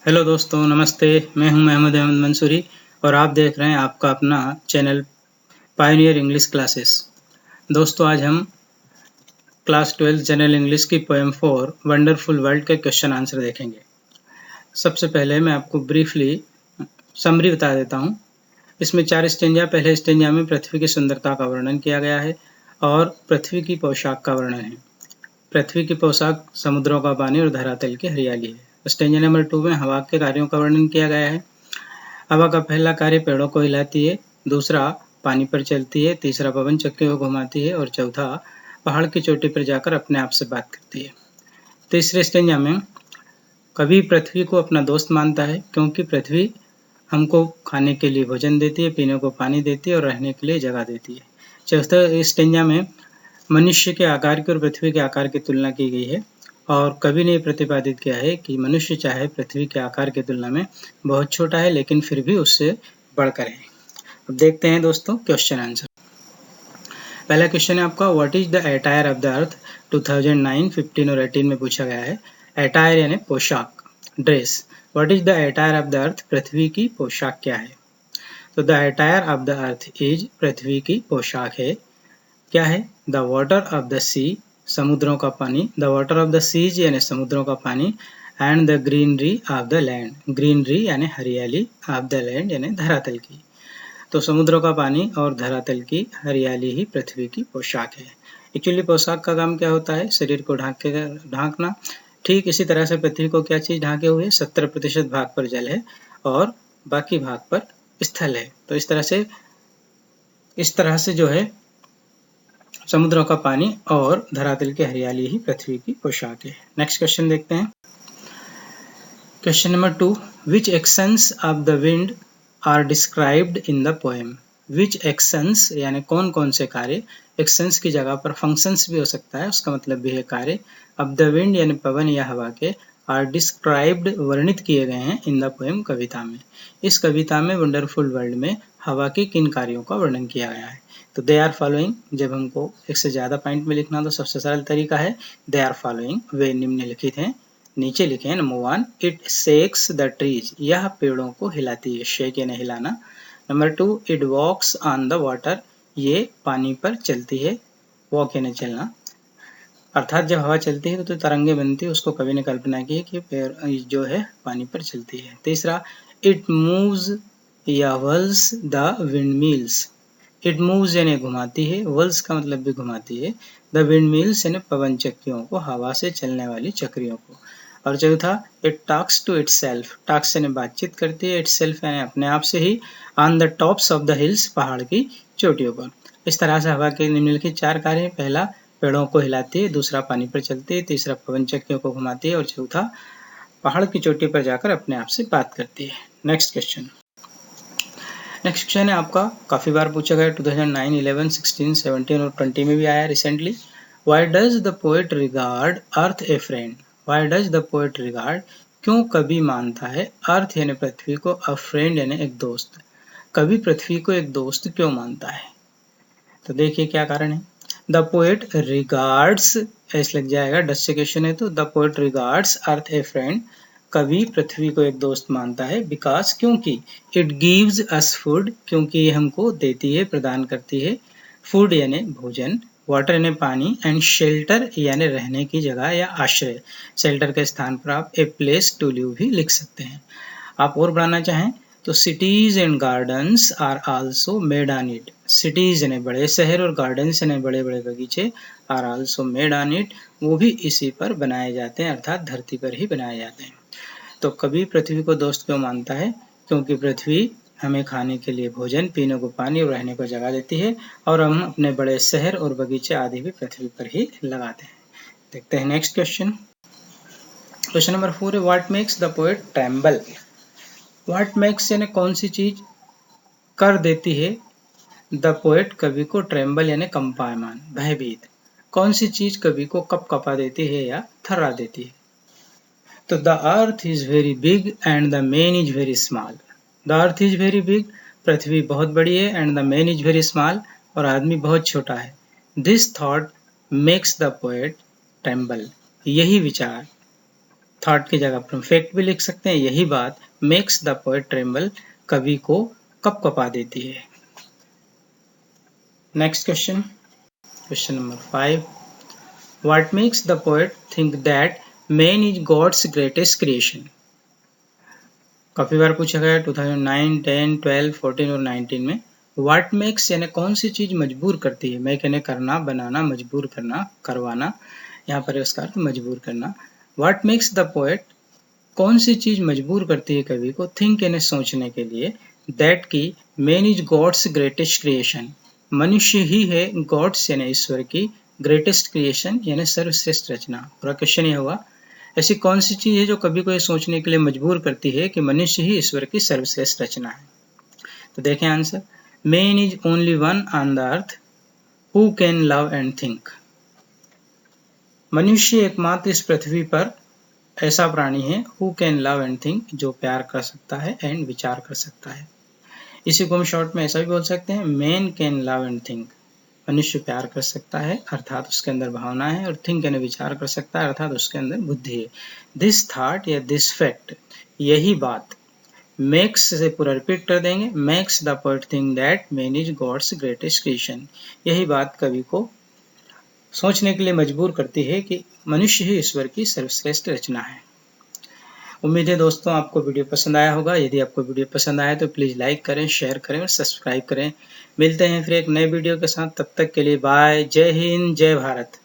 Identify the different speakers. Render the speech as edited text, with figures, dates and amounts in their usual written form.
Speaker 1: Hello दोस्तों, नमस्ते। मैं हूं महमूद अहमद मंसूरी और आप देख रहे हैं आपका अपना चैनल पायनियर इंग्लिश क्लासेस। दोस्तों, आज हम क्लास 12 जनरल इंग्लिश की पोएम 4 वंडरफुल वर्ल्ड के क्वेश्चन आंसर देखेंगे। सबसे पहले मैं आपको ब्रीफली समरी बता देता हूं। इसमें 4 स्टेंजा। पहले स्टेंजा में पृथ्वी की सुंदरता का वर्णन किया गया है और पृथ्वी की पोशाक का वर्णन है। पृथ्वी की पोशाक समुद्रों का पानी और धरातल की हरियाली है। स्टेंजा नंबर 2 में हवा के कार्यों का वर्णन किया गया है। हवा का पहला कार्य पेड़ों को हिलाती है, दूसरा पानी पर चलती है, तीसरा पवन चक्की को घुमाती है और चौथा पहाड़ की चोटी पर जाकर अपने आप से बात करती है। तीसरे स्टेंजा में कवि पृथ्वी को अपना दोस्त मानता है क्योंकि पृथ्वी हमको खाने के लिए भोजन देती है, पीने को पानी देती है और रहने के लिए जगह देती है। चौथे स्टेंजा में मनुष्य के आकार की और पृथ्वी के आकार की तुलना की गई है और कवि ने प्रतिपादित किया है कि मनुष्य चाहे पृथ्वी के आकार की तुलना में बहुत छोटा है लेकिन फिर भी उससे बढ़कर है। अब देखते हैं दोस्तों क्वेश्चन आंसर। पहला क्वेश्चन है आपका, what is the attire of the अर्थ 2009, 15 और 18 में पूछा गया है। अटायर यानी पोशाक, dress. What is the attire of the earth, पृथ्वी की पोशाक क्या है। तो the attire of the earth is, पृथ्वी की पोशाक है क्या है, the water of the sea, समुद्रों का पानी। The water of the seas यानी समुद्रों का पानी। And the greenery of the land, greenery यानी हरियाली, ऑफ द लैंड यानी धरातल की। तो समुद्रों का पानी और धरातल की हरियाली ही पृथ्वी की पोशाक है। एक्चुअली पोशाक का काम क्या होता है, शरीर को ढांकना। ठीक इसी तरह से पृथ्वी को क्या चीज ढांके हुए, 70% भाग पर जल है और बाकी भाग पर स्थल है। तो इस तरह से जो है समुद्रों का पानी और धरातल की हरियाली ही पृथ्वी की पोशाक है। नेक्स्ट क्वेश्चन देखते हैं। Question number 2, which actions of the wind are described in the poem. Which actions यानी कौन कौन से कार्य, एक्शंस की जगह पर फंक्शंस भी हो सकता है, उसका मतलब भी है कार्य। ऑफ द विंड यानी पवन या हवा के, आर डिस्क्राइब्ड वर्णित किए गए हैं, इन द पोएम कविता में। इस कविता में वंडरफुल वर्ल्ड में हवा के किन कार्यों का वर्णन किया गया है। तो दे आर फॉलोइंग, जब हमको एक से ज्यादा पॉइंट में लिखना तो सबसे सरल तरीका है दे आर फॉलोइंग, वे निम्नलिखित हैं। नीचे लिखे हैं number 1, it shakes the trees, यह पेड़ों को हिलाती है, शेक यानी हिलाना। Number 2, it walks on the water, ये पानी पर चलती है, वॉक यानी चलना। अर्थात जब हवा चलती है तो तरंगे बनती है, उसको कवि ने कल्पना की है कि पेड़ जो है पानी पर चलती है। तीसरा, इट मूव्स या whirls the windmills, it moves यानी घुमाती है, व्हर्ल्स का मतलब भी घुमाती है, द विंड मिल्स यानी पवन चक्कियों को, हवा से चलने वाली चक्रियों को। और चौथा, it talks to itself, talks यानी बातचीत करती है, इटसेल्फ यानी अपने आप से ही, on the tops of the hills, पहाड़ की चोटियों पर। इस तरह से हवा के निम्नलिखित 4 कार्य हैं। पहला, पेड़ों को हिलाती है, दूसरा पानी पर चलती है, तीसरा पवन चक्कियों को घुमाती है और चौथा पहाड़ की चोटी पर जाकर अपने आप से बात करती है। Next question. नेक्स्ट क्वेश्चन है आपका, काफी बार पूछा गया, 2009, 11, 16, 17 और 20 में भी आया recently. Why does the poet regard earth A friend, why does the poet regard, क्यों कवि मानता है अर्थ यानी पृथ्वी को, अ फ्रेंड यानी एक दोस्त। कवि पृथ्वी को एक दोस्त क्यों मानता है, तो देखिए क्या कारण है। द पोएट रिगार्ड्स, ऐसे लग जाएगा, डच से क्वेश्चन है तो the poet regards earth A friend, कवि पृथ्वी को एक दोस्त मानता है, बिकॉज क्योंकि, इट गिव्स अस फूड, क्योंकि ये हमको देती है, प्रदान करती है, फूड यानी भोजन, वाटर यानी पानी, एंड शेल्टर यानी रहने की जगह या आश्रय। शेल्टर के स्थान पर आप ए प्लेस टू लिव भी लिख सकते हैं। आप और बढ़ाना चाहें तो cities and gardens are also made on it, cities यानी बड़े शहर और गार्डन्स यानी बड़े बड़े बगीचे, are also made on it, वो भी इसी पर बनाए जाते हैं, अर्थात धरती पर ही बनाए जाते हैं। तो कवि पृथ्वी को दोस्त क्यों मानता है, क्योंकि पृथ्वी हमें खाने के लिए भोजन, पीने को पानी और रहने को जगह देती है और हम अपने बड़े शहर और बगीचे आदि भी पृथ्वी पर ही लगाते हैं। देखते हैं नेक्स्ट क्वेश्चन। क्वेश्चन नंबर 4 है, what makes the poet tremble. What makes यानी कौन सी चीज कर देती है, द पोएट कवि को, ट्रेम्बल यानी कंपायमान, भयभीत। कौन सी चीज कवि को कपा देती है या थर्रा देती है। तो the earth is very big and the man is very small, the earth is very big, पृथ्वी बहुत बड़ी है, and the man is very small, और आदमी बहुत छोटा है। This thought makes the poet tremble, यही विचार थॉट की जगह पर हम फैक्ट भी लिख सकते हैं। यही बात मेक्स द पोएट ट्रेम्बल, कवि को कपकपा देती है। Next question, question number 5, what makes the poet think that man is god's greatest creation. काफी बार पूछा गया 2009, 10, 12, 14 और 19 में। व्हाट मेक्स यानी कौन सी चीज मजबूर करती है, मेक यानी करना, बनाना, मजबूर करना, करवाना, यहाँ पर उसका अर्थ मजबूर करना। व्हाट मेक्स द पोएट, कौन सी चीज मजबूर करती है कवि को, थिंक यानी सोचने के लिए, दैट की man is god's greatest creation, मनुष्य ही है गॉड्स यानी ईश्वर की ग्रेटेस्ट क्रिएशन यानी सर्वश्रेष्ठ रचना। पूरा क्वेश्चन ये हुआ, ऐसी कौन सी चीज है जो कवि को ये सोचने के लिए मजबूर करती है कि मनुष्य ही ईश्वर की सर्वश्रेष्ठ रचना है। तो देखें answer, man is only one on the earth who can love and think. मनुष्य एकमात्र इस पृथ्वी पर ऐसा प्राणी है who can love and think, जो प्यार कर सकता है एंड विचार कर सकता है। इसी को हम शॉर्ट में ऐसा भी बोल सकते हैं, man can love and think, मनुष्य प्यार कर सकता है अर्थात उसके अंदर भावना है, और थिंक यानी विचार कर सकता है अर्थात उसके अंदर बुद्धि है। दिस थॉट या दिस फैक्ट, यही बात, मेक्स से पूरा रिपीट कर देंगे, makes the poet think that man is god's greatest creation, यही बात कवि को सोचने के लिए मजबूर करती है कि मनुष्य ही ईश्वर की सर्वश्रेष्ठ रचना है। उम्मीद है दोस्तों आपको वीडियो पसंद आया होगा। यदि आपको वीडियो पसंद आया तो प्लीज़ लाइक करें, शेयर करें और सब्सक्राइब करें। मिलते हैं फिर एक नए वीडियो के साथ, तब तक के लिए बाय। जय हिंद, जय भारत।